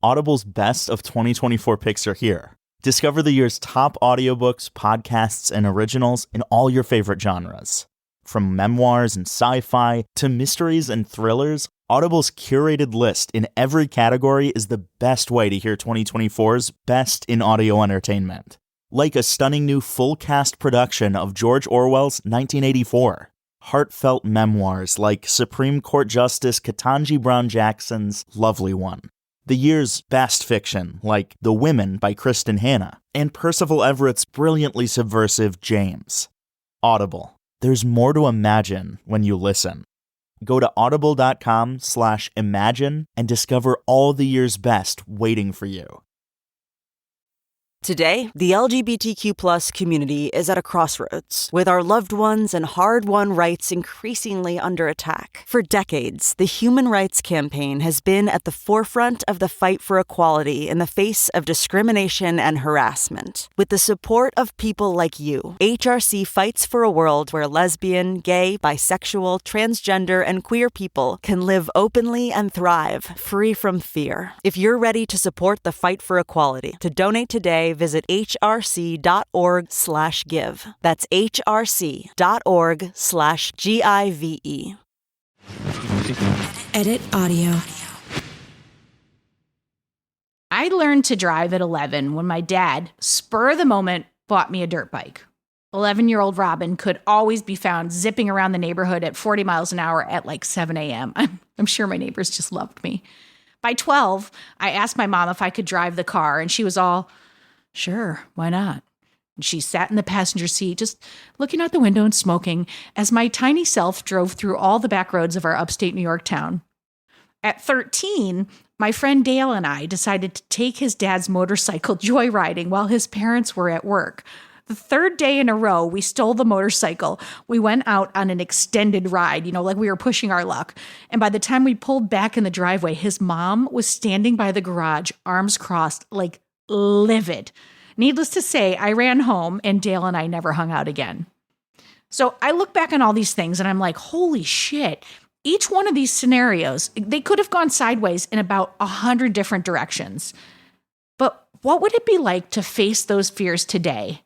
Audible's best of 2024 picks are here. Discover the year's top audiobooks, podcasts, and originals in all your favorite genres. From memoirs and sci-fi to mysteries and thrillers, Audible's curated list in every category is the best way to hear 2024's best in audio entertainment. Like a stunning new full-cast production of George Orwell's 1984. Heartfelt memoirs like Supreme Court Justice Ketanji Brown Jackson's Lovely One. The year's best fiction, like The Women by Kristen Hanna, and Percival Everett's brilliantly subversive James. Audible. There's more to imagine when you listen. Go to audible.com/imagine and discover all the year's best waiting for you. Today, the LGBTQ+ community is at a crossroads, with our loved ones and hard-won rights increasingly under attack. For decades, the Human Rights Campaign has been at the forefront of the fight for equality in the face of discrimination and harassment. With the support of people like you, HRC fights for a world where lesbian, gay, bisexual, transgender, and queer people can live openly and thrive, free from fear. If you're ready to support the fight for equality, to donate today, visit hrc.org/give. That's hrc.org/GIVE. Edit audio. I learned to drive at 11 when my dad, spur of the moment, bought me a dirt bike. 11-year-old Robin could always be found zipping around the neighborhood at 40 miles an hour at like 7 a.m. I'm sure my neighbors just loved me. By 12, I asked my mom if I could drive the car, and she was all, "Sure, why not?" And she sat in the passenger seat, just looking out the window and smoking, as my tiny self drove through all the back roads of our upstate New York town. At 13, my friend Dale and I decided to take his dad's motorcycle joyriding while his parents were at work. The third day in a row, we stole the motorcycle. We went out on an extended ride, like we were pushing our luck. And by the time we pulled back in the driveway, his mom was standing by the garage, arms crossed, like livid. Needless to say, I ran home and Dale and I never hung out again. So I look back on all these things and I'm like, holy shit. Each one of these scenarios, they could have gone sideways in about 100 different directions. But what would it be like to face those fears today?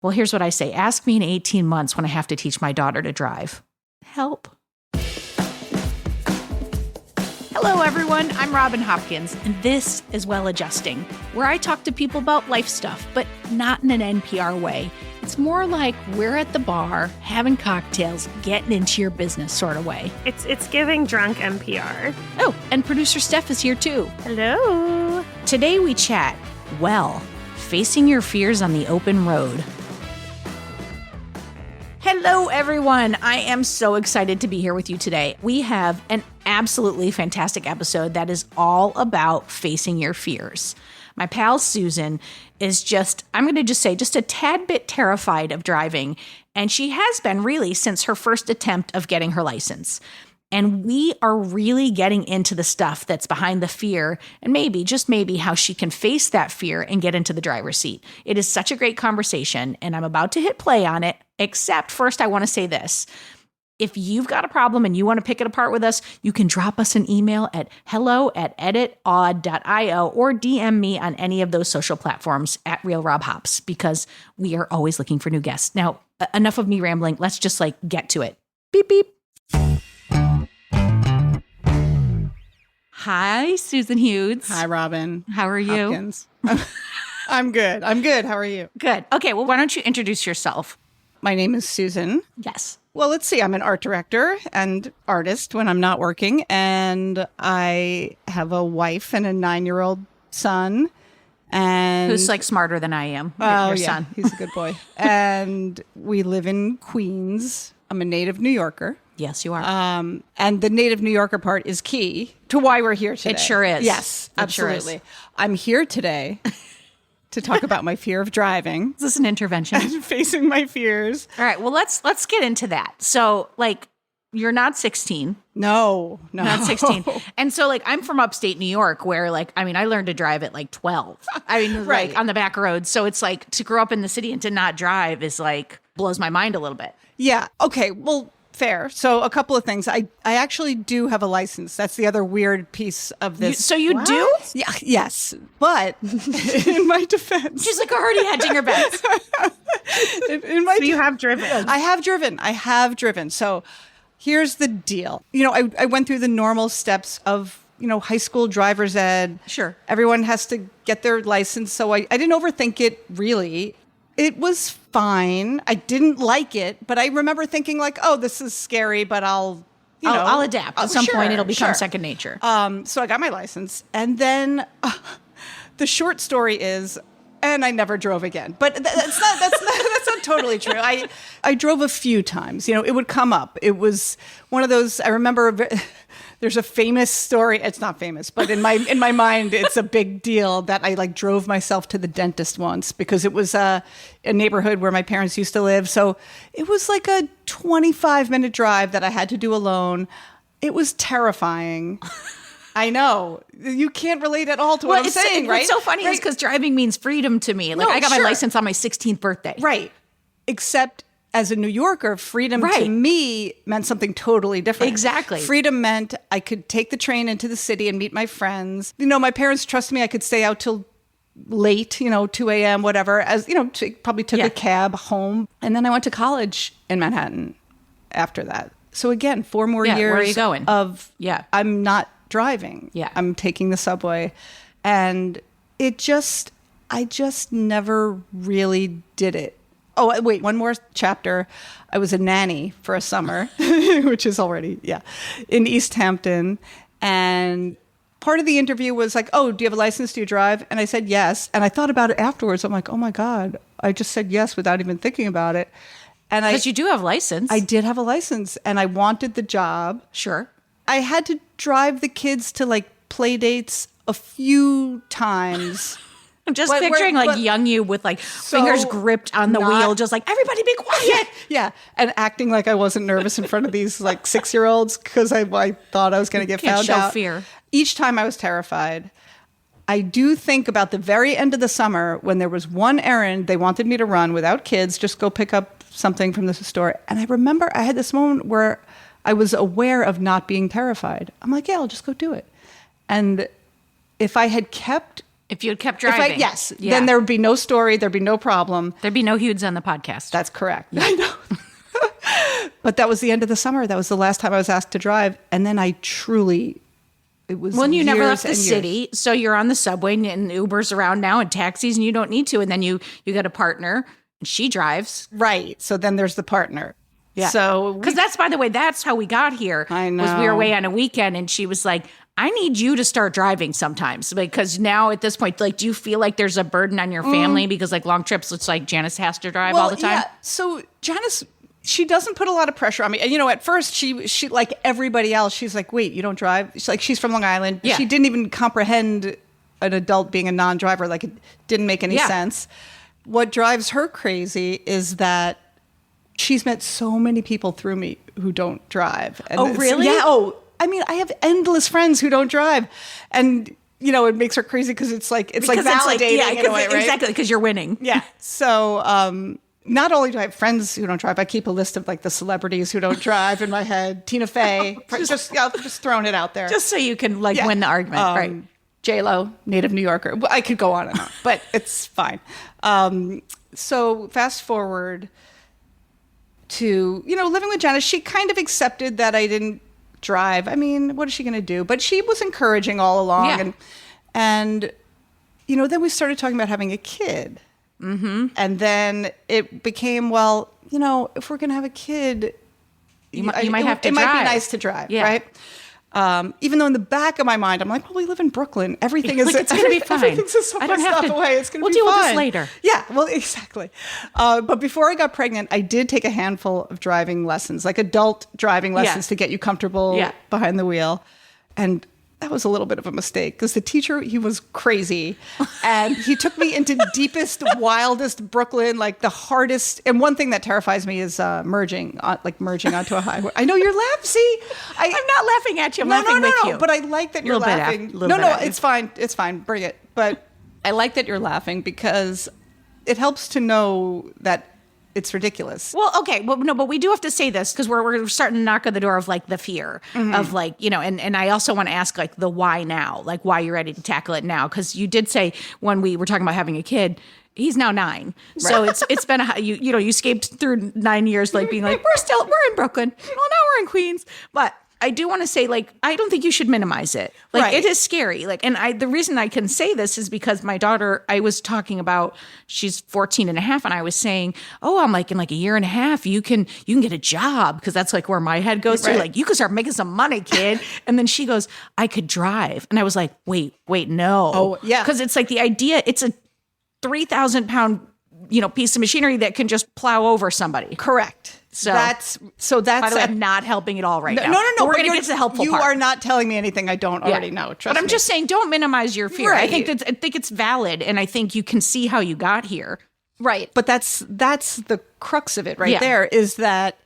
Well, here's what I say. Ask me in 18 months when I have to teach my daughter to drive. Help. Hello, everyone. I'm Robin Hopkins, and this is Well Adjusting, where I talk to people about life stuff, but not in an NPR way. It's more like we're at the bar, having cocktails, getting into your business sort of way. It's giving drunk NPR. Oh, and producer Steph is here too. Hello. Today we chat, facing your fears on the open road. Hello, everyone. I am so excited to be here with you today. We have an absolutely fantastic episode that is all about facing your fears. My pal Susan is just a tad bit terrified of driving, and she has been really since her first attempt of getting her license. And we are really getting into the stuff that's behind the fear and maybe, just maybe, how she can face that fear and get into the driver's seat. It is such a great conversation, and I'm about to hit play on it, except first I want to say this. If you've got a problem and you want to pick it apart with us, you can drop us an email at hello@editaud.io or DM me on any of those social platforms at Real Rob Hops, because we are always looking for new guests. Now, enough of me rambling. Let's just get to it. Beep, beep. Hi, Susan Hughes. Hi, Robin. How are you? Hopkins. I'm good. How are you? Good. Okay, well, why don't you introduce yourself? My name is Susan. Yes. Well, let's see. I'm an art director and artist when I'm not working, and I have a wife and a 9-year-old son. And who's smarter than I am? Your yeah, son. He's a good boy. And we live in Queens. I'm a native New Yorker. Yes, you are. And the native New Yorker part is key to why we're here today. It sure is. Yes, absolutely. Sure is. I'm here today to talk about my fear of driving. Is this an intervention? And facing my fears. All right. Well, let's get into that. So, you're not 16. No. Not 16. And so, I'm from upstate New York, where, I learned to drive at 12. Right. On the back roads. So it's to grow up in the city and to not drive is blows my mind a little bit. Yeah. Okay. Well, fair. So a couple of things. I actually do have a license. That's the other weird piece of this. So you do? Yeah, yes. But in my defense. She's like already hedging her bets. in my So you have driven. I have driven. So here's the deal. I went through the normal steps of, high school driver's ed. Sure. Everyone has to get their license. So I didn't overthink it, really. It was fine. I didn't like it, but I remember thinking like, oh, this is scary, but I'll adapt. At some point, it'll become second nature. So I got my license. And then the short story is, and I never drove again. But that's not totally true. I drove a few times. It would come up. It was one of those, I remember there's a famous story. It's not famous, but in my mind, it's a big deal that I drove myself to the dentist once because it was a neighborhood where my parents used to live. So it was like a 25-minute drive that I had to do alone. It was terrifying. I know. You can't relate at all to what I'm saying, right? What's so funny is because driving means freedom to me. I got my license on my 16th birthday. Right. Except as a New Yorker, freedom to me meant something totally different. Exactly. Freedom meant I could take the train into the city and meet my friends. My parents trusted me. I could stay out till late, 2 a.m., whatever. Probably took a cab home. And then I went to college in Manhattan after that. So again, 4 more years where are you going? I'm not driving. Yeah. I'm taking the subway. And I just never really did it. Oh, wait, one more chapter. I was a nanny for a summer, which is already, in East Hampton. And part of the interview was like, oh, do you have a license? Do you drive? And I said yes. And I thought about it afterwards. I'm like, oh my God, I just said yes without even thinking about it. And because you do have a license. I did have a license and I wanted the job. Sure. I had to drive the kids to play dates a few times. I'm just picturing young you with fingers gripped on the wheel, just everybody be quiet. Yeah. And acting like I wasn't nervous in front of these 6-year-olds because I thought I was going to get found out. Fear. Each time I was terrified. I do think about the very end of the summer when there was one errand they wanted me to run without kids, just go pick up something from the store. And I remember I had this moment where I was aware of not being terrified. I'm like, yeah, I'll just go do it. And if you had kept driving. Then there would be no story. There'd be no problem. There'd be no Hudes on the podcast. That's correct. Yeah. I know. But that was the end of the summer. That was the last time I was asked to drive. And then it was you never left the years. city. So you're on the subway and Uber's around now and taxis and you don't need to. And then you got a partner and she drives. Right. So then there's the partner. Yeah. So, because that's how we got here. I know. Was we were away on a weekend and she was like, I need you to start driving sometimes because now at this point, do you feel like there's a burden on your family because long trips, it's like Janice has to drive all the time? Yeah. So Janice, she doesn't put a lot of pressure on me. At first she like everybody else, she's like, wait, you don't drive? She's from Long Island. Yeah. She didn't even comprehend an adult being a non-driver. It didn't make any sense. What drives her crazy is that she's met so many people through me who don't drive. And oh, really? Yeah. Oh, I mean, I have endless friends who don't drive. And, it makes her crazy because it's validating in a way, right? Exactly, because you're winning. Yeah. So not only do I have friends who don't drive, I keep a list of the celebrities who don't drive in my head. Tina Fey, just throwing it out there. Just so you can win the argument, right? J-Lo, native New Yorker. I could go on and on, but it's fine. So fast forward to, living with Janice, she kind of accepted that I didn't drive. I mean, what is she going to do? But she was encouraging all along. Yeah. And then we started talking about having a kid. Mm-hmm. And then it became, if we're going to have a kid, you might have to drive. It might be nice to drive, right? Even though in the back of my mind, I'm like, well, we live in Brooklyn. Everything is it's going to be fine. Everything's so much stuff away. It's going to be fine. We'll deal with this later. Yeah, well, exactly. But before I got pregnant, I did take a handful of driving lessons, adult driving lessons to get you comfortable behind the wheel. And that was a little bit of a mistake because the teacher, he was crazy. And he took me into deepest, wildest Brooklyn, the hardest. And one thing that terrifies me is merging onto a highway. I know you're laughing. See, I'm not laughing at you. I'm laughing with you. But I like that you're laughing. It's fine. It's fine. Bring it. But I like that you're laughing because it helps to know that It's ridiculous. Well, okay. Well, no, but we do have to say this because we're starting to knock on the door of like the fear of like, you know, and I also want to ask like the why now, like why you're ready to tackle it now. Because you did say when we were talking about having a kid, he's now 9. So it's been, you know, you escaped through 9 years, like being like, we're in Brooklyn. Well, now we're in Queens. But I do want to say, like, I don't think you should minimize it. Like, Right. it is scary. Like, and the reason I can say this is because my daughter, I was talking about, she's 14 and a half, and I was saying, oh, I'm like, in like a year and a half, you can get a job. Because that's like where my head goes to. Right. Like, you can start making some money, kid. And then she goes, I could drive. And I was like, wait, no. Oh, yeah. Because it's like the idea, it's a 3,000 pound, you know, piece of machinery that can just plow over somebody. Correct. So that's by the way, I'm not helping at all right now. No. But we're but going to you're- get to the helpful you part. are not telling me anything I don't already know. Trust But I'm me. just saying, don't minimize your fear. Right. I think it's valid, and I think you can see how you got here. Right. But that's the crux of it right Yeah. there is that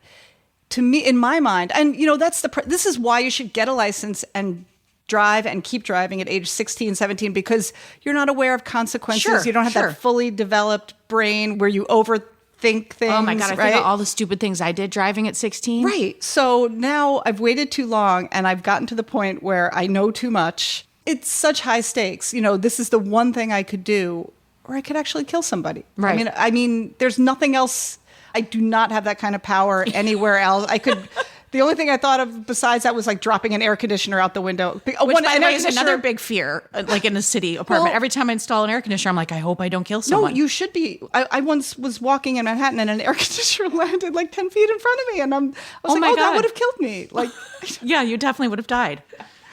to me, in my mind, and you know, this is why you should get a license and drive and keep driving at age 16, 17, because you're not aware of consequences. Sure, you don't have sure. that fully developed brain where you overthink things. Oh my God, I right? think of all the stupid things I did driving at 16. Right. So now I've waited too long and I've gotten to the point where I know too much. It's such high stakes. You know, this is the one thing I could do or I could actually kill somebody. Right. I mean, there's nothing else. I do not have that kind of power anywhere else. The only thing I thought of besides that was like dropping an air conditioner out the window. Which, by the way, is another big fear, like in a city apartment. Well- Every time I install an air conditioner, I'm like, I hope I don't kill No, someone. you should be. I once was walking in Manhattan and an air conditioner landed like 10 feet in front of me. And I was like, my that God. would have killed me. Like, Yeah, you definitely would have died.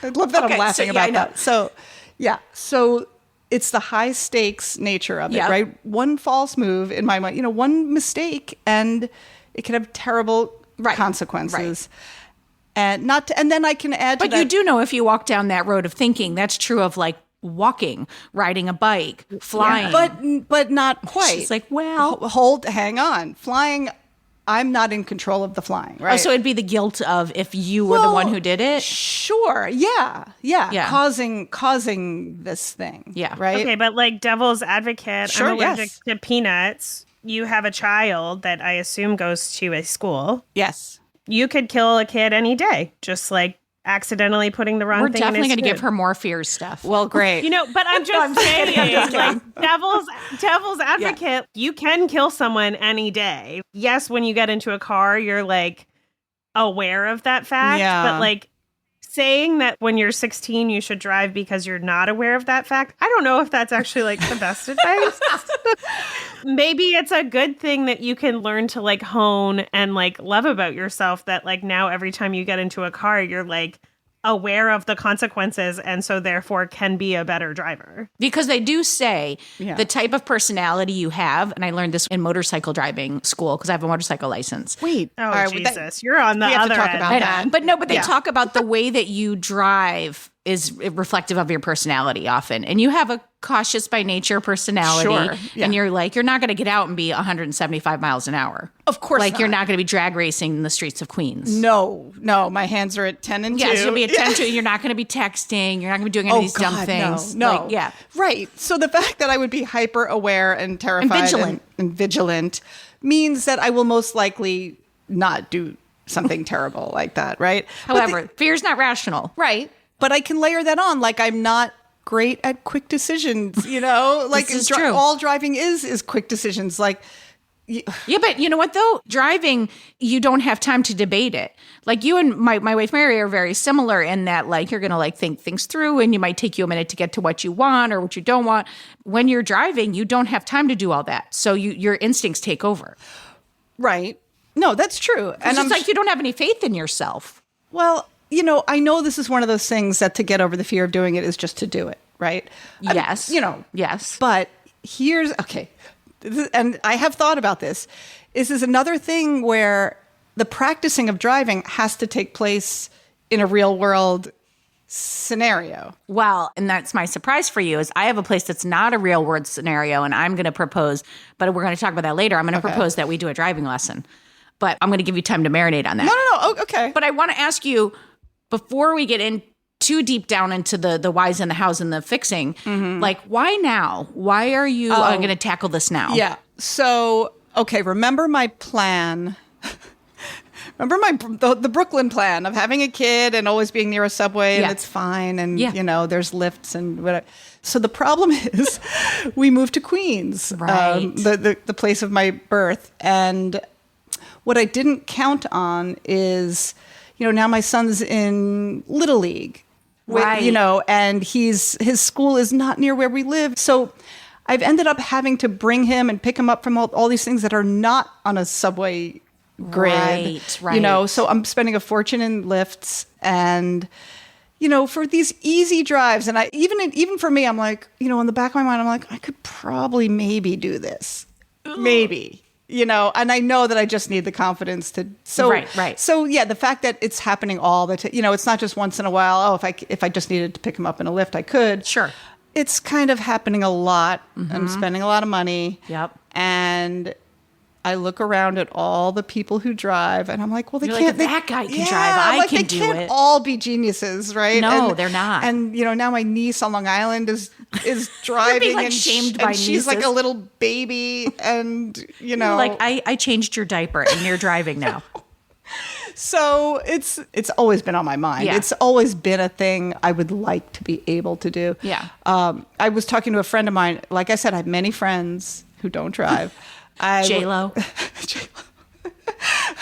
I love that Okay, I'm laughing so, yeah, I about know. that. So, yeah. So it's the high stakes nature of it, Yeah. right? One false move in my mind, you know, one mistake and it can have terrible consequences. And and then I can add to But that. you do know if you walk down that road of thinking, that's true of like walking, riding a bike, flying. But not quite. She's like, well. hang on. Flying, I'm not in control of the flying, right? Oh, so it'd be the guilt of if you were the one who did it? Sure. Yeah. Causing this thing. Yeah. Right. Okay, but like devil's advocate, Sure, I'm allergic yes. to peanuts. You have a child that I assume goes to a school. Yes. You could kill a kid any day, just like accidentally putting the wrong We're thing definitely in his going to give food. her more fears stuff. Well, great. You know, but I'm just saying, like, devil's advocate, you can kill someone any day. Yes, when you get into a car, you're like aware of that fact. Yeah. But like saying that when you're 16, you should drive because you're not aware of that fact, I don't know if that's actually like the best advice. Maybe it's a good thing that you can learn to like hone and like love about yourself that like now every time you get into a car, you're like aware of the consequences and so therefore can be a better driver. Because they do say Yeah. the type of personality you have, and I learned this in motorcycle driving school because I have a motorcycle license. Wait. Oh, All right, Jesus. You're on the we have to other talk end. about I know. that. But they Yeah. talk about the way that you drive is reflective of your personality often. And you have a cautious by nature personality. Sure, yeah. And you're like, you're not going to get out and be 175 miles an hour. Of course Like, not. you're not going to be drag racing in the streets of Queens. No, my hands are at 10 and 2. Yes, you'll be at 10 to, you're not going to be texting. You're not going to be doing any of these dumb things. No. Like, yeah. Right. So the fact that I would be hyper aware and terrified and vigilant means that I will most likely not do something terrible like that, right? However, fear's not rational. Right. But I can layer that on. Like I'm not great at quick decisions, you know? Like This is true. all driving is quick decisions. Like Yeah, but you know what though? Driving, you don't have time to debate it. Like you and my wife Mary are very similar in that like you're gonna like think things through and you might take you a minute to get to what you want or what you don't want. When you're driving, you don't have time to do all that. So your instincts take over. right. No, that's true. And it's like you don't have any faith in yourself. Well, you know, I know this is one of those things that to get over the fear of doing it is just to do it, right? Yes. Yes. But here's, and I have thought about this. This is another thing where the practicing of driving has to take place in a real world scenario. Well, and that's my surprise for you is I have a place that's not a real world scenario and I'm going to propose, but we're going to talk about that later. I'm going to propose that we do a driving lesson, but I'm going to give you time to marinate on that. No. Oh, okay. But I want to ask you, before we get in too deep down into the whys and the hows and the fixing, like why now? Why are you going to tackle this now? Yeah. So Okay, remember my plan. Remember the Brooklyn plan of having a kid and always being near a subway and it's fine and, there's lifts and whatever. So the problem is we moved to Queens, right. The place of my birth. And what I didn't count on is, now my son's in Little League, right. And his school is not near where we live. So I've ended up having to bring him and pick him up from all these things that are not on a subway grid, right. So I'm spending a fortune in lifts and, for these easy drives. And even for me, I'm like, in the back of my mind, I'm like, I could probably maybe do this. Maybe, and I know that I just need the confidence to. So, right. So yeah, the fact that it's happening all the time, it's not just once in a while. Oh, if I just needed to pick him up in a lift, I could. Sure. It's kind of happening a lot. I'm spending a lot of money. Yep. And I look around at all the people who drive, and I'm like, well, You're like, that guy can drive. I can do it. They can't all be geniuses, right? No, they're not. And now my niece on Long Island is driving, being, shamed by she's nieces. like a little baby, and like I changed your diaper, and you're driving now. So it's always been on my mind. Yeah. It's always been a thing I would like to be able to do. Yeah. I was talking to a friend of mine. Like I said, I have many friends who don't drive. J-Lo.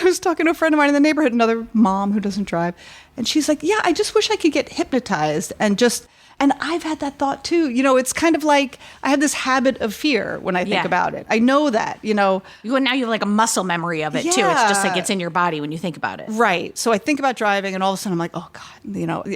I was talking to a friend of mine in the neighborhood, another mom who doesn't drive. And she's like, yeah, I just wish I could get hypnotized and I've had that thought too. It's kind of like I have this habit of fear when I think about it. I know that, Now you have like a muscle memory of it too. It's just like it's in your body when you think about it. Right. So I think about driving and all of a sudden I'm like, oh God,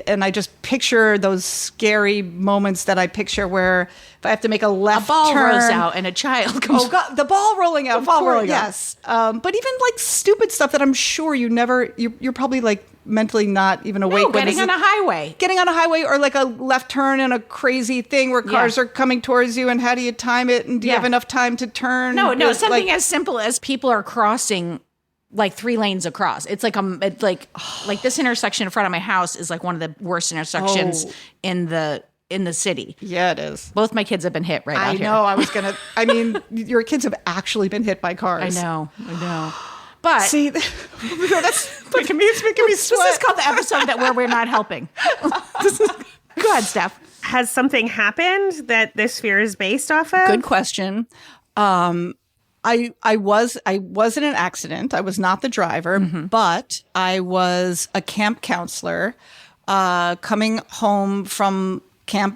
and I just picture those scary moments that I picture where if I have to make a left turn. A ball rolls out and a child comes. Oh God, the ball rolling out. Yes. But even like stupid stuff that I'm sure you're probably like mentally not even awake. Getting on a highway or like a left turn in a crazy thing where cars are coming towards you and how do you time it and do you have enough time to turn? No, something as simple as people are crossing like 3 lanes across. It's like like this intersection in front of my house is like one of the worst intersections in the city. Yeah, it is. Both my kids have been hit out here. I know. Your kids have actually been hit by cars. I know. But see, it's making me sweat. This is called the episode where we're not helping. Go ahead, Steph. Has something happened that this fear is based off of? Good question. I was in an accident. I was not the driver, but I was a camp counselor coming home from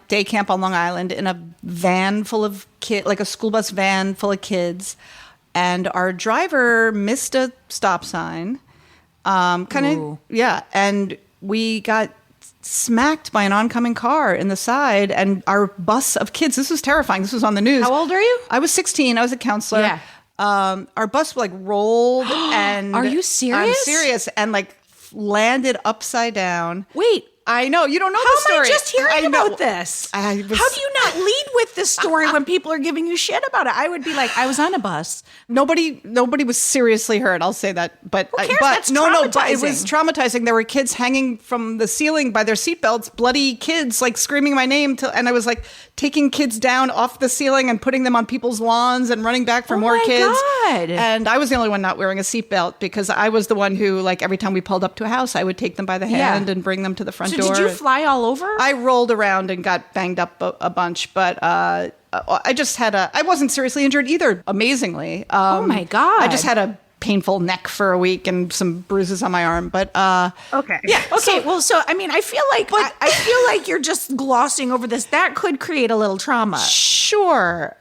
day camp on Long Island in a van full of kids, like a school bus van full of kids. And our driver missed a stop sign. And we got smacked by an oncoming car in the side, and our bus of kids, this was terrifying. This was on the news. How old are you? I was 16. I was a counselor. Yeah. Our bus like rolled and... Are you serious? I'm serious. And like landed upside down. Wait. I know. You don't know How the story. am I just hearing about this? How do you not lead with this story when people are giving you shit about it? I would be like, I was on a bus. Nobody was seriously hurt. I'll say that. But who cares? But it was traumatizing. traumatizing. There were kids hanging from the ceiling by their seatbelts, bloody kids like screaming my name. And I was like taking kids down off the ceiling and putting them on people's lawns and running back for more kids. God. And I was the only one not wearing a seatbelt because I was the one who, like, every time we pulled up to a house, I would take them by the hand and bring them to the front door. Did you fly all over? I rolled around and got banged up a bunch, but I wasn't seriously injured either, amazingly. Oh my God. I just had a painful neck for a week and some bruises on my arm, but okay. Yeah. Okay. I feel like you're just glossing over this. That could create a little trauma. Sure.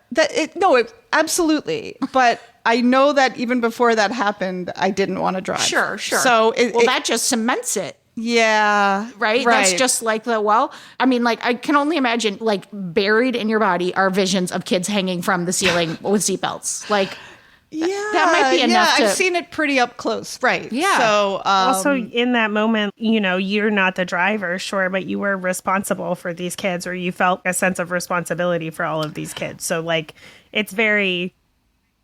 Absolutely. But I know that even before that happened, I didn't want to drive. Sure. So that just cements it. Yeah. Right? That's just like I can only imagine, like, buried in your body are visions of kids hanging from the ceiling with seatbelts. Like, that might be enough. I've seen it pretty up close. Right. Yeah. So, also in that moment, you're not the driver, sure, but you were responsible for these kids, or you felt a sense of responsibility for all of these kids. So, like, it's very...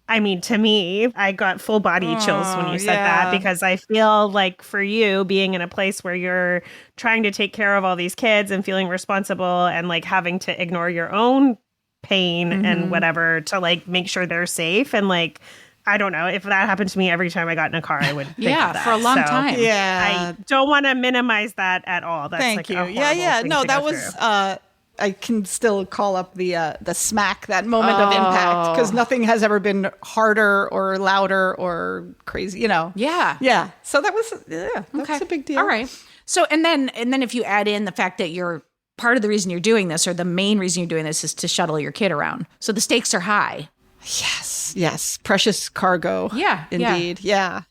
to me, I got full body chills when you said that, because I feel like for you being in a place where you're trying to take care of all these kids and feeling responsible and like having to ignore your own pain and whatever to like make sure they're safe, and like I don't know. If that happened to me every time I got in a car, I would think of that. for a long time. Yeah. I don't want to minimize that at all. That's Thank like you. a Yeah, horrible yeah. thing No, to that go was through. I can still call up the smack, that moment of impact, because nothing has ever been harder or louder or crazy, Yeah. Yeah. So that was that's a big deal. All right. So and then if you add in the fact that you're part of the reason you're doing this, or the main reason you're doing this, is to shuttle your kid around. So the stakes are high. Yes. Yes. Precious cargo. Yeah. Indeed. Yeah.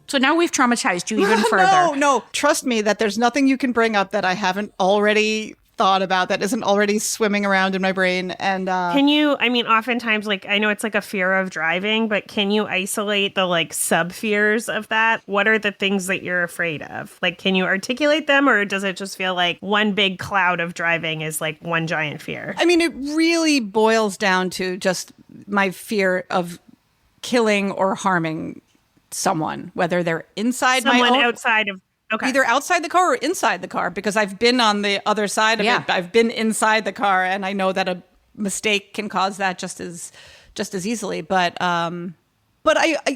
So now we've traumatized you even further. No. Trust me that there's nothing you can bring up that I haven't already thought about, that isn't already swimming around in my brain. And Can you, I mean, oftentimes, like, I know it's like a fear of driving, but can you isolate the like sub fears of that? What are the things that you're afraid of? Like, can you articulate them, or does it just feel like one big cloud of driving is like one giant fear? I mean, it really boils down to just my fear of killing or harming someone, whether they're inside Someone my own, outside of, okay. either outside the car or inside the car, because I've been on the other side of it. I've been inside the car, and I know that a mistake can cause that just as easily. But I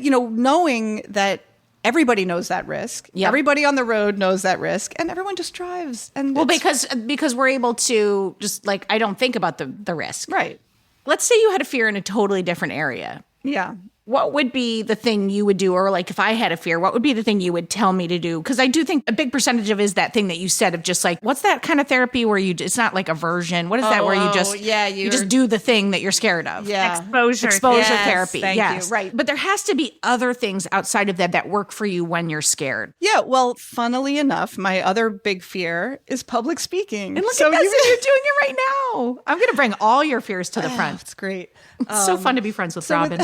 knowing that everybody knows that risk, everybody on the road knows that risk, and everyone just drives. And Well, because we're able to just like, I don't think about the risk. right, Let's say you had a fear in a totally different area. yeah. What would be the thing you would do? Or like if I had a fear, what would be the thing you would tell me to do? Because I do think a big percentage of it is that thing that you said of just like, what's that kind of therapy where it's not like aversion. What is that where you just do the thing that you're scared of? Yeah. Exposure Yes, therapy. thank Yes. you. Right. But there has to be other things outside of that work for you when you're scared. Yeah, well, funnily enough, my other big fear is public speaking. And look at this, you're doing it right now. I'm going to bring all your fears to the front. It's great. It's so fun to be friends with Robin.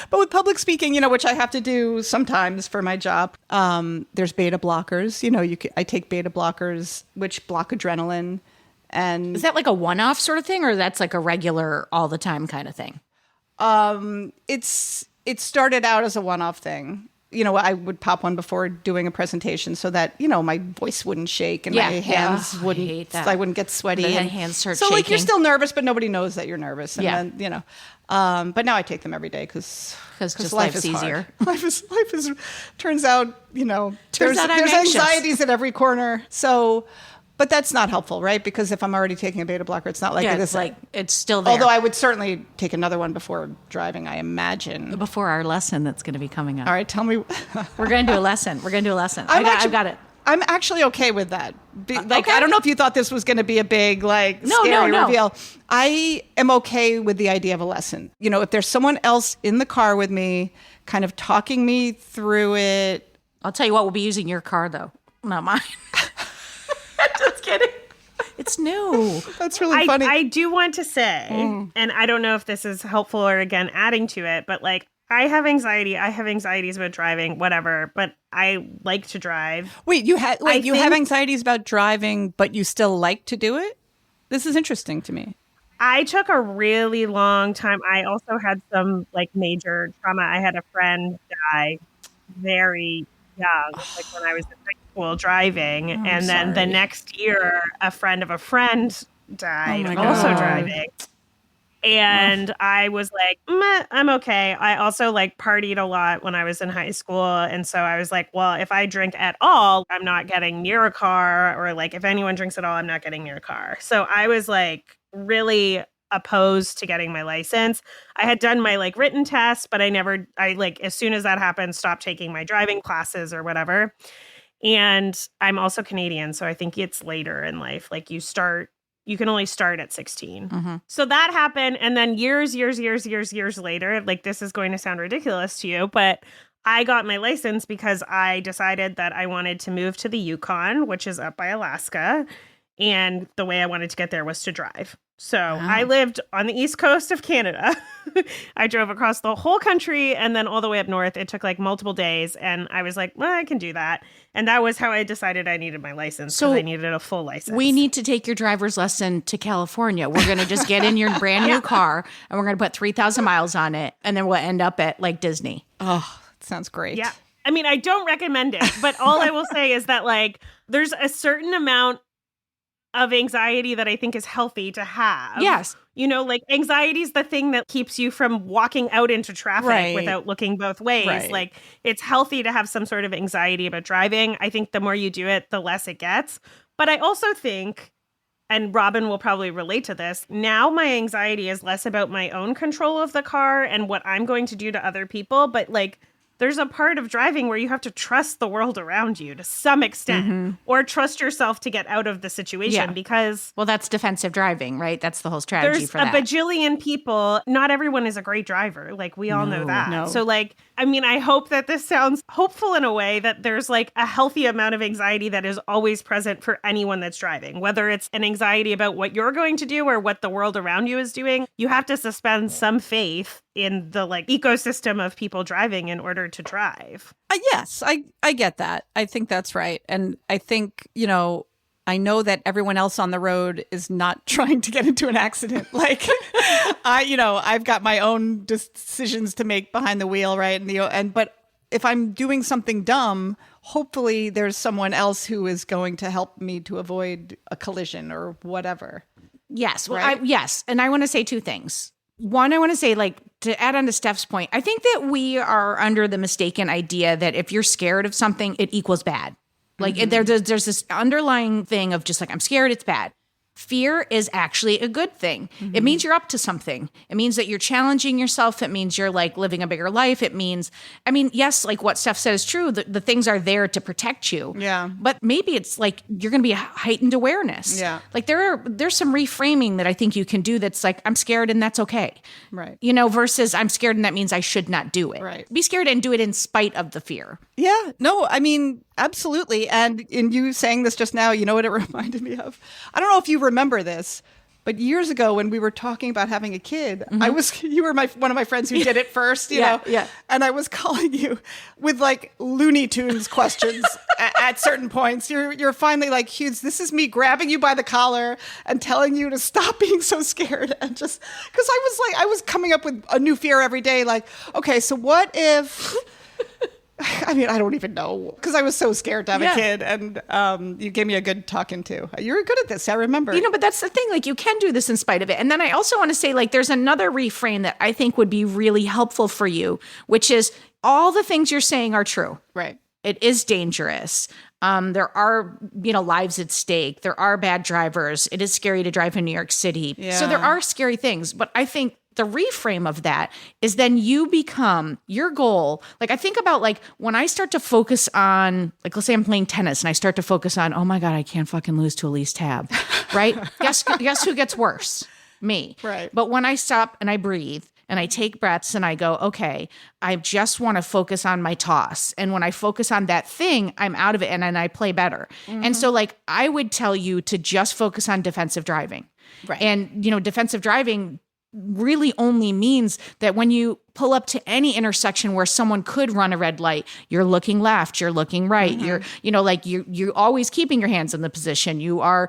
But with public speaking, which I have to do sometimes for my job, there's beta blockers. I take beta blockers, which block adrenaline. And Is that like a one-off sort of thing, or that's like a regular all the time kind of thing? it started out as a one-off thing. I would pop one before doing a presentation so that, my voice wouldn't shake and my hands I hate that. I wouldn't get sweaty. The and hands start so like you're shaking. still nervous, but nobody knows that you're nervous. And Yeah. then, but now I take them every day because just life life's is easier. hard. Life is, turns out, there's out I'm anxious. anxieties at every corner. So, but that's not helpful, right? Because if I'm already taking a beta blocker, it's not like Yeah, this. it's like it's still there. Although I would certainly take another one before driving, I imagine. Before our lesson that's going to be coming up. All right, tell me. We're going to do a lesson. I've got it. I'm actually okay with that. okay. I don't know if you thought this was going to be a big, scary no. reveal. I am okay with the idea of a lesson. If there's someone else in the car with me, kind of talking me through it. I'll tell you what, we'll be using your car, though. Not mine. Just kidding. It's new. That's really funny. I do want to say, and I don't know if this is helpful or, again, adding to it, but I have anxiety. I have anxieties about driving, whatever, but I like to drive. Wait, you have anxieties about driving, but you still like to do it? This is interesting to me. I took a really long time. I also had some major trauma. I had a friend die very young, when I was in high school driving. And then the next year, a friend of a friend died, also driving. And I was like, I'm okay. I also partied a lot when I was in high school. And so I was like, well, if I drink at all, I'm not getting near a car, or if anyone drinks at all, I'm not getting near a car. So I was really opposed to getting my license. I had done my written test, but I as soon as that happened, stopped taking my driving classes or whatever. And I'm also Canadian. So I think it's later in life. You can only start at 16. Mm-hmm. So that happened. And then years later, this is going to sound ridiculous to you, but I got my license because I decided that I wanted to move to the Yukon, which is up by Alaska. And the way I wanted to get there was to drive. So I lived on the east coast of Canada. I drove across the whole country and then all the way up north. It took multiple days. And I was like, well, I can do that. And that was how I decided I needed my license, because I needed a full license. We need to take your driver's lesson to California. We're going to just get in your brand new car and we're going to put 3,000 miles on it. And then we'll end up at Disney. Oh, that sounds great. Yeah. I mean, I don't recommend it, but all I will say is that there's a certain amount of anxiety that I think is healthy to have. Yes. You know, like anxiety is the thing that keeps you from walking out into traffic without looking both ways. Right. Like it's healthy to have some sort of anxiety about driving. I think the more you do it, the less it gets. But I also think, and Robin will probably relate to this, now my anxiety is less about my own control of the car and what I'm going to do to other people. But like, there's a part of driving where you have to trust the world around you to some extent, or trust yourself to get out of the situation because... Well, that's defensive driving, right? That's the whole strategy for that. There's a bajillion people. Not everyone is a great driver. Like, we all know that. No. So, like, I mean, I hope that this sounds hopeful in a way that there's, like, a healthy amount of anxiety that is always present for anyone that's driving. Whether it's an anxiety about what you're going to do or what the world around you is doing, you have to suspend some faith in the, like, ecosystem of people driving in order to drive. Yes, I get that. I think that's right. And I think, I know that everyone else on the road is not trying to get into an accident. Like, I've got my own decisions to make behind the wheel, right? But if I'm doing something dumb, hopefully there's someone else who is going to help me to avoid a collision or whatever. Yes. Well, Right? yes. And I want to say two things. One, I want to say, like, to add on to Steph's point, I think that we are under the mistaken idea that if you're scared of something, it equals bad. Like, there's this underlying thing of just like, I'm scared, it's bad. Fear is actually a good thing. It means you're up to something. It means that you're challenging yourself. It means you're like living a bigger life. It means, I mean, yes, like what Steph said is true. The things are there to protect you. Yeah. But maybe it's like you're going to be a heightened awareness. Yeah. Like there's some reframing that I think you can do that's like, I'm scared and that's okay. Right. Versus I'm scared and that means I should not do it. Right. Be scared and do it in spite of the fear. Yeah, no, I mean, absolutely. And in you saying this just now, you know what it reminded me of? I don't know if you remember this, but years ago when we were talking about having a kid, you were one of my friends who did it first, you know? Yeah. And I was calling you with like Looney Tunes questions at certain points. You're finally like, Hughes, this is me grabbing you by the collar and telling you to stop being so scared. And just, because I was coming up with a new fear every day. Like, okay, so what if... I mean, I don't even know because I was so scared to have a kid, and you gave me a good talking to. You're good at this, I remember. But that's the thing. Like, you can do this in spite of it. And then I also want to say, like, there's another reframe that I think would be really helpful for you, which is all the things you're saying are true. Right. It is dangerous. There are, lives at stake. There are bad drivers. It is scary to drive in New York City. Yeah. So there are scary things. But I think the reframe of that is then you become your goal. Like, I think about like when I start to focus on, like, let's say I'm playing tennis and I start to focus on, oh my God, I can't fucking lose to Elise Tab, right? Guess who gets worse? Me. Right. But when I stop and I breathe and I take breaths and I go, okay, I just want to focus on my toss. And when I focus on that thing, I'm out of it and I play better. And so, like, I would tell you to just focus on defensive driving. Right. And, defensive driving really only means that when you pull up to any intersection where someone could run a red light, you're looking left, you're looking right, you're you're always keeping your hands in the position. You are,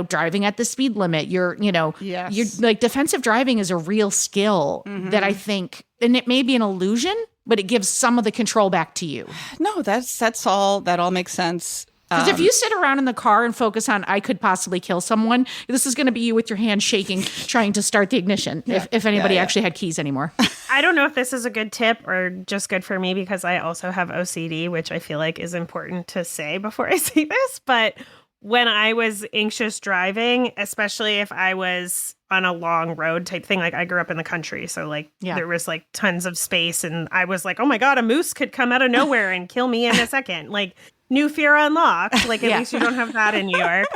driving at the speed limit. You're like, defensive driving is a real skill that I think, and it may be an illusion, but it gives some of the control back to you. No, that all makes sense. Because if you sit around in the car and focus on, I could possibly kill someone, this is going to be you with your hand shaking, trying to start the ignition, if anybody actually had keys anymore. I don't know if this is a good tip or just good for me because I also have OCD, which I feel like is important to say before I say this. But when I was anxious driving, especially if I was on a long road type thing, like I grew up in the country. So like there was like tons of space and I was like, oh my God, a moose could come out of nowhere and kill me in a second. Like, new fear unlocked. Like, at least you don't have that in New York.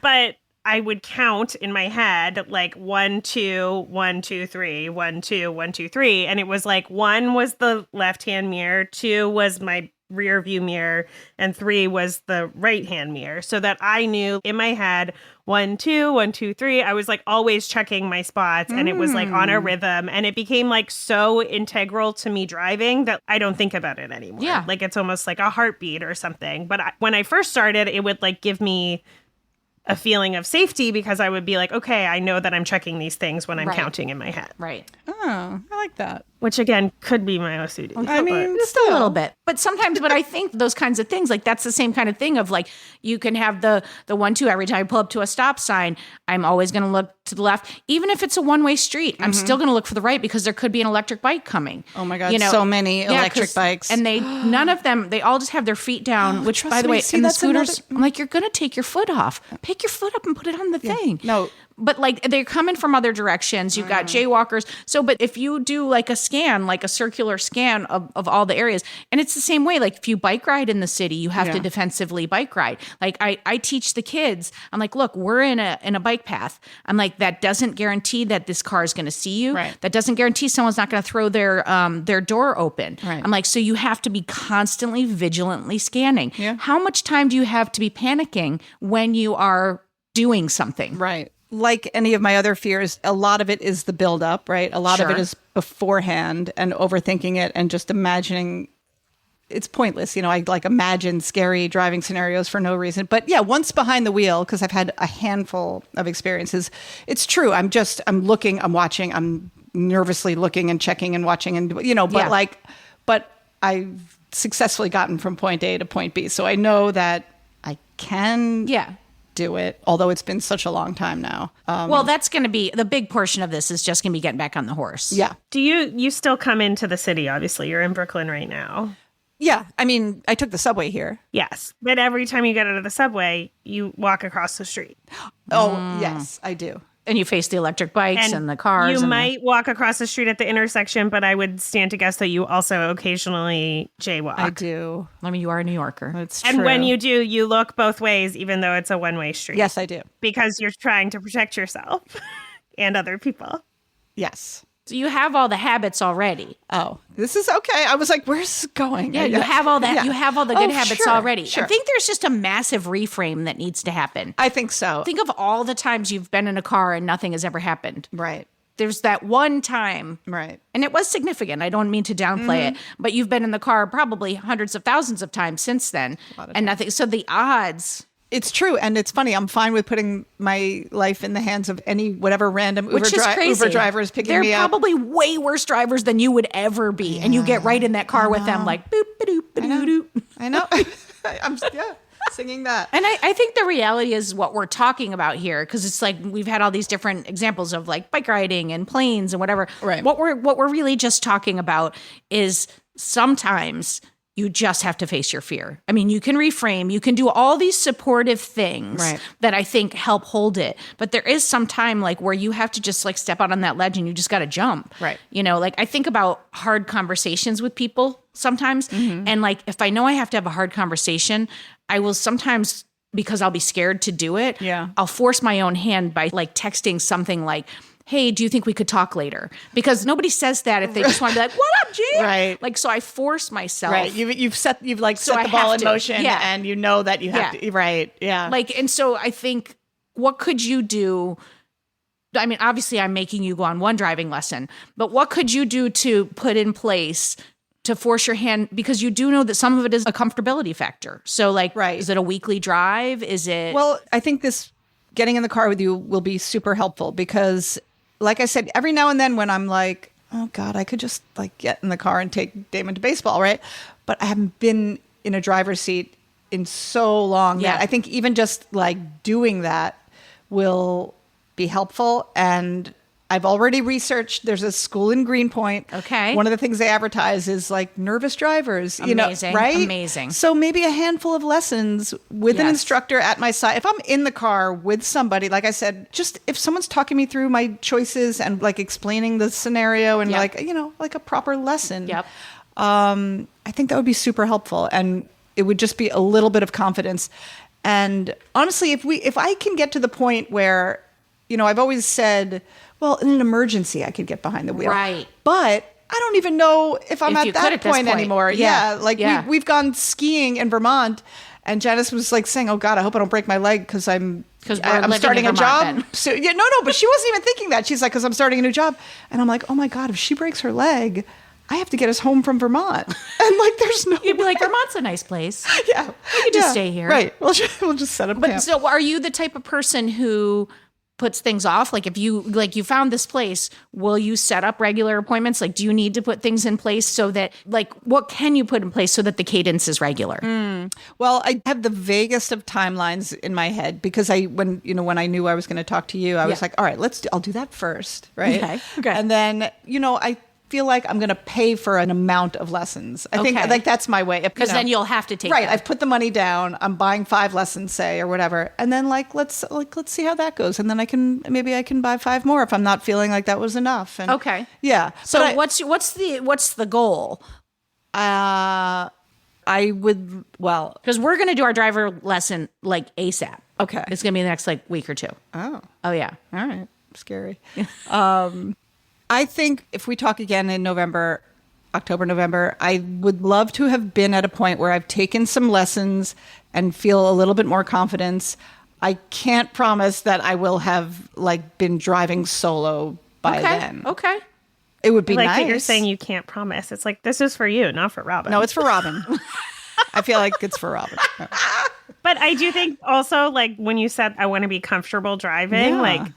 But I would count in my head, like 1, 2, 1, 2, 3, 1, 2, 1, 2, 3. And it was like 1 was the left-hand mirror, 2 was my rear view mirror, and 3 was the right-hand mirror. So that I knew in my head, 1, 2, 1, 2, 3. I was like always checking my spots and it was like on a rhythm. And it became like so integral to me driving that I don't think about it anymore. Yeah. Like it's almost like a heartbeat or something. But when I first started, it would like give me a feeling of safety because I would be like, okay, I know that I'm checking these things when I'm counting in my head. Right. Oh, I like that. Which again could be my OCD. I mean, Just a little bit. But sometimes, but I think those kinds of things, like that's the same kind of thing of like, you can have the 1-2 every time I pull up to a stop sign, I'm always going to look to the left. Even if it's a one-way street, I'm still going to look for the right because there could be an electric bike coming. Oh my God, so many electric bikes. And none of them, they all just have their feet down, which by the way, in the scooters, I'm like, you're going to take your foot off. Pick your foot up and put it on the thing. No. But like they're coming from other directions. You've got jaywalkers. So, but if you do like a scan, like a circular scan of all the areas, and it's the same way, like if you bike ride in the city, you have to defensively bike ride. Like I teach the kids, I'm like, look, we're in a bike path. I'm like, that doesn't guarantee that this car is going to see you. Right. That doesn't guarantee someone's not going to throw their door open. Right. I'm like, so you have to be constantly vigilantly scanning. Yeah. How much time do you have to be panicking when you are doing something? Right. Like any of my other fears, a lot of it is the buildup, right? A lot of it is beforehand and overthinking it and just imagining. It's pointless. I like imagine scary driving scenarios for no reason. But yeah, once behind the wheel, because I've had a handful of experiences, it's true. I'm looking, I'm watching, I'm nervously looking and checking and watching and, but I've successfully gotten from point A to point B. So I know that I can do it, although it's been such a long time now. Well, that's going to be the big portion of this is just going to be getting back on the horse. Yeah. Do you still come into the city? Obviously, you're in Brooklyn right now. Yeah. I mean, I took the subway here. Yes. But every time you get out of the subway, you walk across the street. Oh, yes, I do. And you face the electric bikes and the cars. You might walk across the street at the intersection, but I would stand to guess that you also occasionally jaywalk. I do. I mean, you are a New Yorker. It's true. And when you do, you look both ways, even though it's a one-way street. Yes, I do. Because you're trying to protect yourself and other people. Yes. So you have all the habits already. Oh, this is okay. I was like, where's it going? Yeah, you have all that. Yeah. You have all the good habits already. Sure. I think there's just a massive reframe that needs to happen. I think so. Think of all the times you've been in a car and nothing has ever happened. Right. There's that one time. Right. And it was significant. I don't mean to downplay it, but you've been in the car probably hundreds of thousands of times since then and nothing. So the odds. It's true. And it's funny. I'm fine with putting my life in the hands of whatever random Uber driver is picking me up. They're probably way worse drivers than you would ever be. Yeah. And you get right in that car with them like, boop, ba-doop, ba-doo-doo. I know. I'm singing that. And I think the reality is what we're talking about here, because it's like we've had all these different examples of like bike riding and planes and whatever. Right. What we're really just talking about is sometimes you just have to face your fear. I mean, you can reframe, you can do all these supportive things that I think help hold it. But there is some time like where you have to just like step out on that ledge and you just got to jump. Right. Like I think about hard conversations with people sometimes. And like, if I know I have to have a hard conversation, I will sometimes, because I'll be scared to do it. Yeah. I'll force my own hand by like texting something like, hey, do you think we could talk later? Because nobody says that if they just want to be like, what up, G? Right. Like, so I force myself. Right. You've set the ball in motion and you know that you have to. Right. Yeah. Like, and so I think, what could you do? I mean, obviously I'm making you go on one driving lesson, but what could you do to put in place to force your hand? Because you do know that some of it is a comfortability factor. So like, is it a weekly drive? Is it? Well, I think this getting in the car with you will be super helpful because like I said, every now and then when I'm like, oh God, I could just like get in the car and take Damon to baseball, right? But I haven't been in a driver's seat in so long that I think even just like doing that will be helpful. And I've already researched, there's a school in Greenpoint. Okay. One of the things they advertise is like nervous drivers, Amazing, right? Amazing. So maybe a handful of lessons with an instructor at my side. If I'm in the car with somebody, like I said, just if someone's talking me through my choices and like explaining the scenario and like a proper lesson. Yep. I think that would be super helpful. And it would just be a little bit of confidence. And honestly, if I can get to the point where, I've always said, well, in an emergency, I could get behind the wheel. Right. But I don't even know if I'm at that point anymore. Yeah. We've gone skiing in Vermont, and Janice was like saying, "Oh God, I hope I don't break my leg because I'm starting a job." Then. So no, but she wasn't even thinking that. She's like, "Because I'm starting a new job," and I'm like, "Oh my God, if she breaks her leg, I have to get us home from Vermont." And like, there's no. You'd be like, Vermont's a nice place. Yeah, we could just stay here. Right. We'll just set up camp. So, are you the type of person who puts things off? Like if you found this place, will you set up regular appointments? Like, do you need to put things in place so that like, what can you put in place so that the cadence is regular? Well, I have the vaguest of timelines in my head because when I knew I was going to talk to you, I was like, all right, I'll do that first. Right. Okay. And then, I feel like I'm going to pay for an amount of lessons. I think like that's my way. Because then you'll have to take right. that. I've put the money down. I'm buying 5 lessons, say, or whatever, and then let's see how that goes, and then I can buy 5 more if I'm not feeling like that was enough. And, Okay. Yeah. So what's the goal? I would because we're going to do our driver lesson like ASAP. Okay. It's going to be the next like week or 2. Oh yeah. All right. Scary. I think if we talk again in October, November, I would love to have been at a point where I've taken some lessons and feel a little bit more confidence. I can't promise that I will have been driving solo by then. Okay. It would be like nice. that you're saying you can't promise. It's like, this is for you, not for Robin. No, it's for Robin. I feel like it's for Robin. But I do think also when you said I want to be comfortable driving,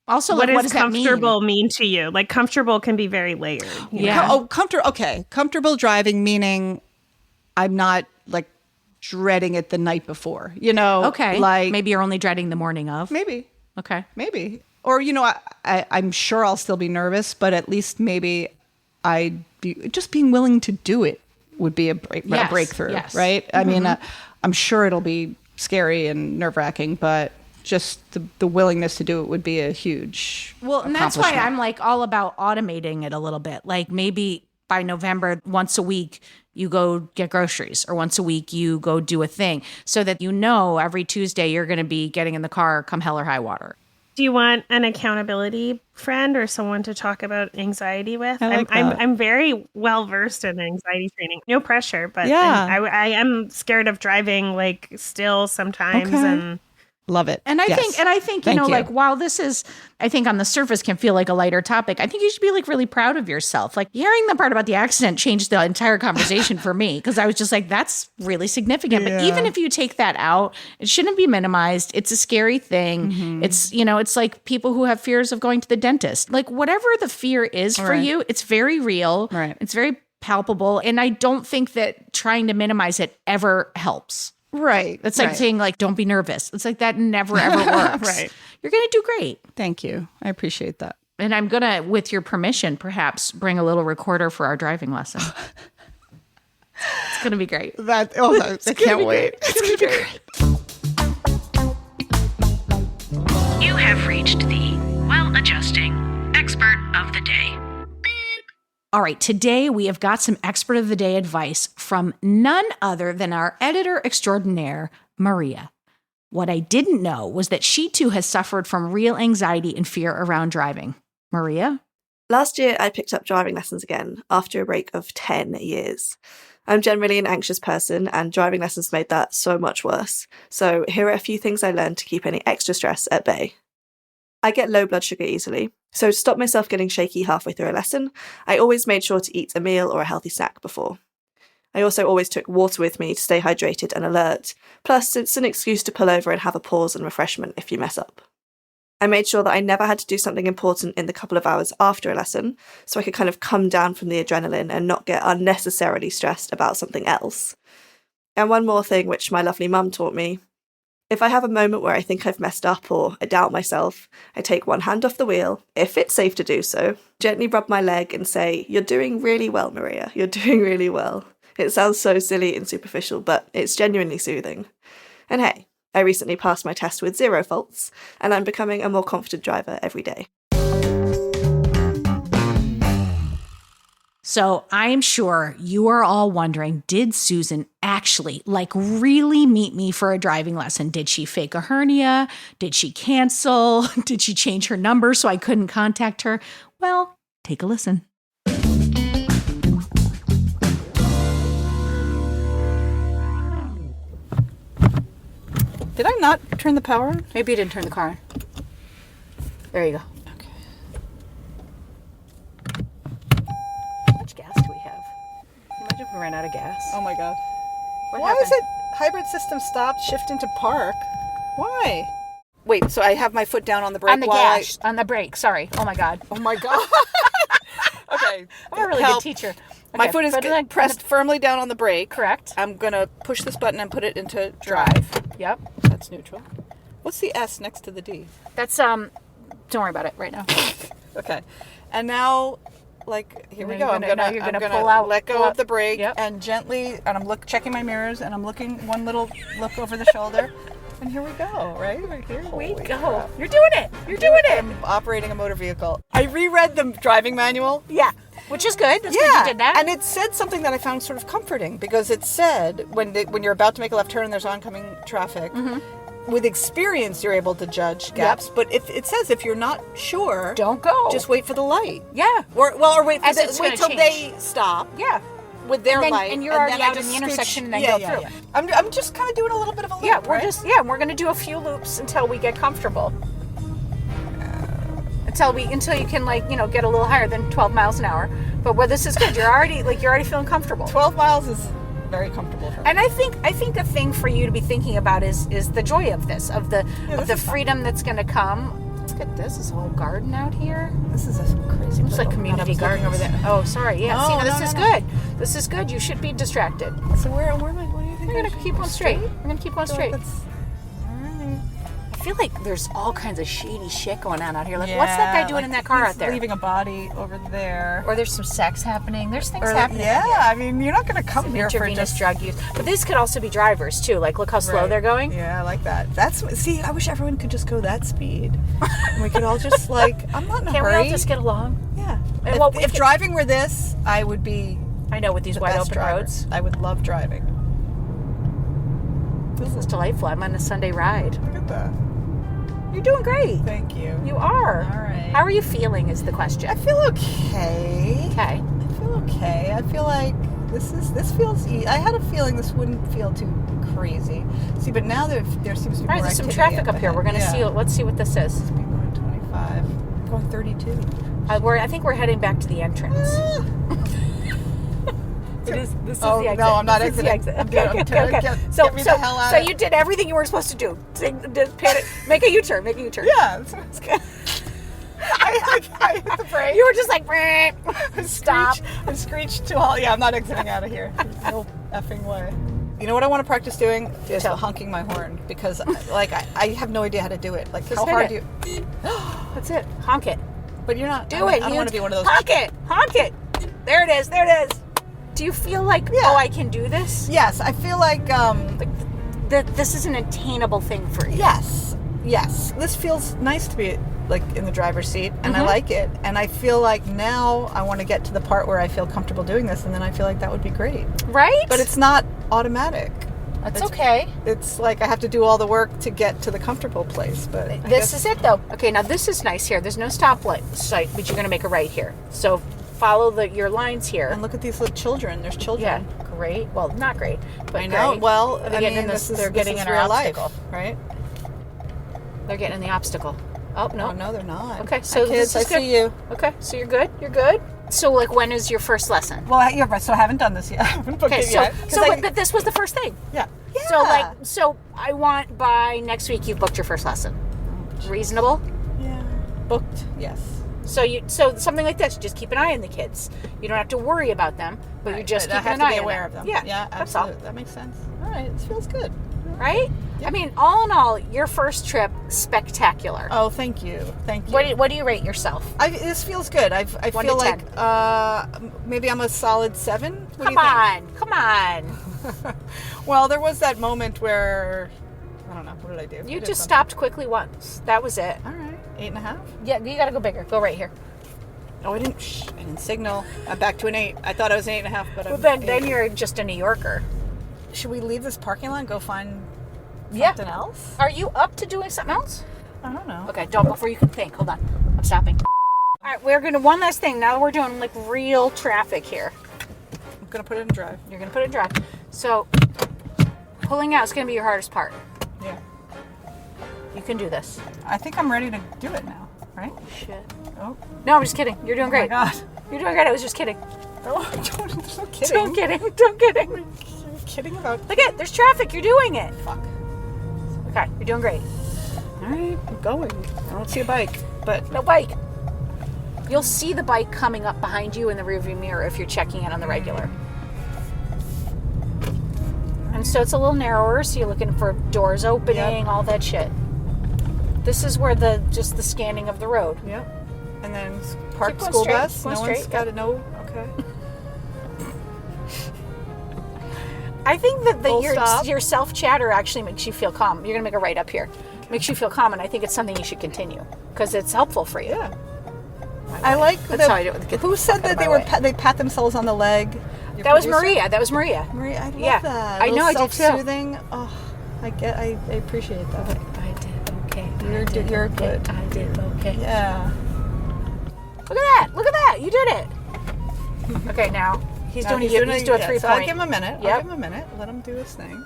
also, what does does comfortable that mean to you? Like comfortable can be very layered. Yeah. Comfortable driving meaning I'm not dreading it the night before. Okay. Maybe you're only dreading the morning of. Maybe. Okay. Maybe. Or I'm sure I'll still be nervous, but at least maybe just being willing to do it would be a breakthrough. Yes. Right. I mean, I'm sure it'll be scary and nerve-wracking, but just the willingness to do it would be a huge and that's why I'm all about automating it a little bit. Like maybe by November, once a week you go get groceries, or once a week you go do a thing, so that every Tuesday you're going to be getting in the car come hell or high water. Do you want an accountability friend or someone to talk about anxiety with? I'm very well versed in anxiety training. No pressure, but I am scared of driving still sometimes. Okay. And love it. And I think, while this is, I think on the surface can feel like a lighter topic, I think you should be really proud of yourself. Hearing the part about the accident changed the entire conversation for me, because I was just that's really significant. Yeah. But even if you take that out, it shouldn't be minimized. It's a scary thing. Mm-hmm. It's, it's like people who have fears of going to the dentist. Whatever the fear is for you, it's very real. Right. It's very palpable. And I don't think that trying to minimize it ever helps. Right. It's like saying don't be nervous. It's that never ever works. Right. You're going to do great. Thank you. I appreciate that. And I'm going to, with your permission, perhaps bring a little recorder for our driving lesson. It's going to be great. I can't wait. It's going to be great. You have reached the well-adjusting expert of the day. All right, today we have got some expert of the day advice from none other than our editor extraordinaire, Maria. What I didn't know was that she too has suffered from real anxiety and fear around driving. Maria? Last year, I picked up driving lessons again after a break of 10 years. I'm generally an anxious person, and driving lessons made that so much worse. So here are a few things I learned to keep any extra stress at bay. I get low blood sugar easily, so to stop myself getting shaky halfway through a lesson, I always made sure to eat a meal or a healthy snack before. I also always took water with me to stay hydrated and alert, plus it's an excuse to pull over and have a pause and refreshment if you mess up. I made sure that I never had to do something important in the couple of hours after a lesson, so I could kind of come down from the adrenaline and not get unnecessarily stressed about something else. And one more thing which my lovely mum taught me. If I have a moment where I think I've messed up or I doubt myself, I take one hand off the wheel, if it's safe to do so, gently rub my leg and say, "You're doing really well, Maria. You're doing really well." It sounds so silly and superficial, but it's genuinely soothing. And hey, I recently passed my test with 0 faults, and I'm becoming a more confident driver every day. So I'm sure you are all wondering, did Susan actually really meet me for a driving lesson? Did she fake a hernia? Did she cancel? Did she change her number so I couldn't contact her? Well, take a listen. Did I not turn the power on? Maybe you didn't turn the car on. There you go. Okay. How much gas do we have? Imagine if we ran out of gas. Oh my God. What Why happened? is it hybrid system stopped, shift into park? Why? Wait, so I have my foot down on the brake On the gas. On the brake. Sorry. Oh, my God. Oh, my God. Okay. I'm a really Help. good teacher. My Okay, foot is put it on- pressed firmly down on the brake. Correct. I'm going to push this button and put it into drive. Yep. That's neutral. What's the S next to the D? That's, don't worry about it right now. Okay. And now, like, here we Now go. you're I'm gonna- now gonna you're gonna I'm pull gonna out- let pull go out- of the brake Yep. and gently, and I'm checking my mirrors, and I'm looking one little look over the shoulder, and here we go. Right here We Holy go. crap. You're doing it. You're doing it. I'm operating a motor vehicle. I reread the driving manual. Yeah. Which is good. That's good you did that. And it said something that I found sort of comforting, because it said when you're about to make a left turn and there's oncoming traffic, with experience you're able to judge gaps. But if it says if you're not sure, Don't go. just wait for the light. Yeah. Or wait As it's wait gonna till change. they stop. Yeah. With their And then- light, and you're already then I out in just the intersection and then yeah, go yeah, through. Yeah. I'm just kind of doing a little bit of a loop. Yeah, we're right? we're gonna do a few loops until we get comfortable. Until you can get a little higher than 12 miles an hour. But where this is good, you're already feeling comfortable. 12 miles is very comfortable for me. And I think the thing for you to be thinking about is the joy of this, of the this is freedom that's gonna come. Look at this. This whole garden out here. This is a crazy. It's like community garden over there. Oh, sorry. Yeah. No, See, now this no, is no. good. This is good. You should be distracted. So where am I? What do you think? We're gonna keep on straight. We're gonna keep on straight. That's, I feel like there's all kinds of shady shit going on out here. Like, what's that guy doing in that car he's out there? Leaving a body over there. Or there's some sex happening. There's things happening. Yeah, I mean, you're not going to come Some here for intravenous just drug use. But these could also be drivers too. Like, look how slow Right. they're going. Yeah, I like that. See, I wish everyone could just go that speed. And we could all just I'm not in a Can't we hurry. all just get along? Yeah. And If driving were this, I would be I know, with these the wide best open driver. roads. I would love driving. This is delightful. I'm on a Sunday ride. Look at that. You're doing great. Thank you. You are. All right. How are you feeling is the question. I feel okay. Okay. I feel okay. I feel like this feels easy. I had a feeling this wouldn't feel too crazy. See, but now there seems to be All right, more there's some activity traffic up here. We're going to ahead. see. Let's see what this is. Be going 25. I'm going 32. I think we're heading back to the entrance. This is Oh, the exit. no, I'm not This is the exiting. exit. I'm Okay. good. Get me the hell out So of you did everything you were supposed to do. Make a U-turn. Make a U-turn. Yeah, that's good. I hit the brake. You were just like, "Meh." Stop. I screeched to all. Yeah, I'm not exiting out of here. There's no effing way. You know what I want to practice doing is Tell. honking my horn, because I have no idea how to do it. Like, Just how hit hard it. do you? That's it. Honk it. But you're not. Do I it. don't want to be one of those. Honk it. Honk it. There it is. There it is. Do you feel like, Yeah. oh, I can do this? Yes, I feel like. This is an attainable thing for you. Yes. This feels nice to be like in the driver's seat, and I like it. And I feel like now I want to get to the part where I feel comfortable doing this, and then I feel like that would be great. Right? But it's not automatic. That's okay. It's like I have to do all the work to get to the comfortable place. But This is it, though. Okay, now this is nice here. There's no stoplight, but you're going to make a right here. So follow your lines here. And look at these little children. There's children. Yeah, great. Well, not great, but I know. great. Well, They're getting in this. They're getting in our real life, obstacle. right? They're getting in the obstacle. Oh no. Oh no, they're not. Okay, so Hi, kids, this is I see you. Okay, so you're good. You're good. So, like, when is your first lesson? Well, so I haven't done this yet. I haven't booked Okay, it yet. but this was the first thing. Yeah. So I want by next week you've booked your first lesson. Reasonable. Yeah. Booked. Yes. So something like this, you just keep an eye on the kids. You don't have to worry about them, but you're just I keeping have an to eye be on aware of them. Yeah, Yeah, that's all. absolutely. That makes sense. All right, this feels good. Right? Yep. I mean, all in all, your first trip, spectacular. Oh, thank you. Thank you. What do you rate yourself? This feels good. I 1 feel to like maybe I'm a solid 7. What do you think? Come on. Well, there was that moment where I don't know. What did I do? You I did just something. stopped quickly once. That was it. All right, 8.5. Yeah, you got to go bigger. Go right here. Oh, I didn't signal. I'm back to an 8. I thought I was an 8.5, but Well, I'm then 8. you're just a New Yorker. Should we leave this parking lot and go find Yeah. something else? Are you up to doing something else? I don't know. Okay, don't before you can think. Hold on. I'm stopping. All right, we're gonna one last thing. Now we're doing like real traffic here. I'm gonna put it in drive. You're gonna put it in drive. So pulling out is gonna be your hardest part. Yeah. You can do this. I think I'm ready to do it now. Right? Shit. Oh. No, I'm just kidding. You're doing great. Oh my God. You're doing great. I was just kidding. Oh, there's no kidding. Don't kidding. Don't kidding. Are you kidding about? Look at there's traffic. You're doing it. Fuck. Okay, you're doing great. All All right, I'm going. I don't see a bike, but No bike. You'll see the bike coming up behind you in the rearview mirror if you're checking it on the regular. And so it's a little narrower, so you're looking for doors opening, all that shit. This is where the scanning of the road. Yep. And then parked going school straight, bus. going No one's straight, got to know. Okay. I think that Full stop. your self-chatter actually makes you feel calm. You're going to make a right up here. Makes you feel calm, and I think it's something you should continue because it's helpful for you. Yeah. I like That's how I do it. Who said that they pat themselves on the leg? Your That was producer? Maria. Maria, I love Yeah. that. I know, I did too. Self-soothing. Oh, I appreciate that. I did okay. You're good. I did okay. Yeah. Look at that. You did it. Okay, now he's doing a 3-point. So I'll give him a minute. Yep. I'll give him a minute. Let him do his thing.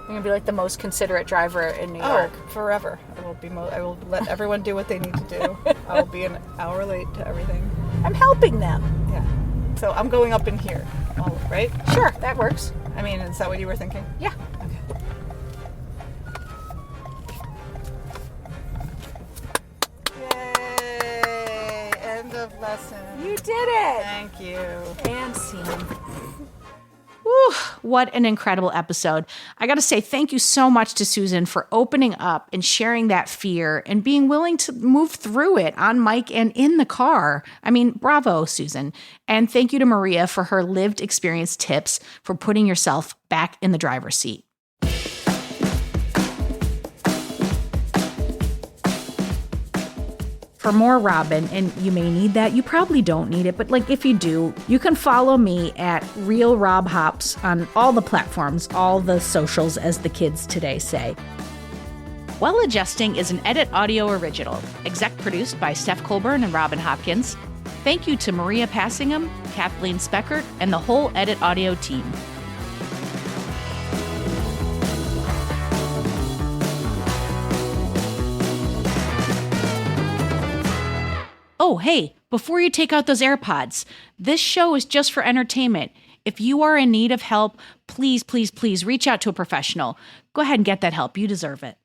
You're gonna be like the most considerate driver in New York. Forever. I will let everyone do what they need to do. I will be an hour late to everything. I'm helping them. Yeah. So I'm going up in here, right? Sure, that works. I mean, is that what you were thinking? Yeah. Yay! End of lesson. You did it. Thank you. And scene. Whew, what an incredible episode. I got to say thank you so much to Susan for opening up and sharing that fear and being willing to move through it on mic and in the car. I mean, bravo, Susan. And thank you to Maria for her lived experience tips for putting yourself back in the driver's seat. For more Robin, and you may need that, you probably don't need it, but like if you do, you can follow me at Real Rob Hops on all the platforms, all the socials, as the kids today say. Well Adjusting is an Edit Audio original, exec produced by Steph Colburn and Robin Hopkins. Thank you to Maria Passingham, Kathleen Speckert, and the whole Edit Audio team. Oh, hey, before you take out those AirPods, this show is just for entertainment. If you are in need of help, please, please, please reach out to a professional. Go ahead and get that help. You deserve it.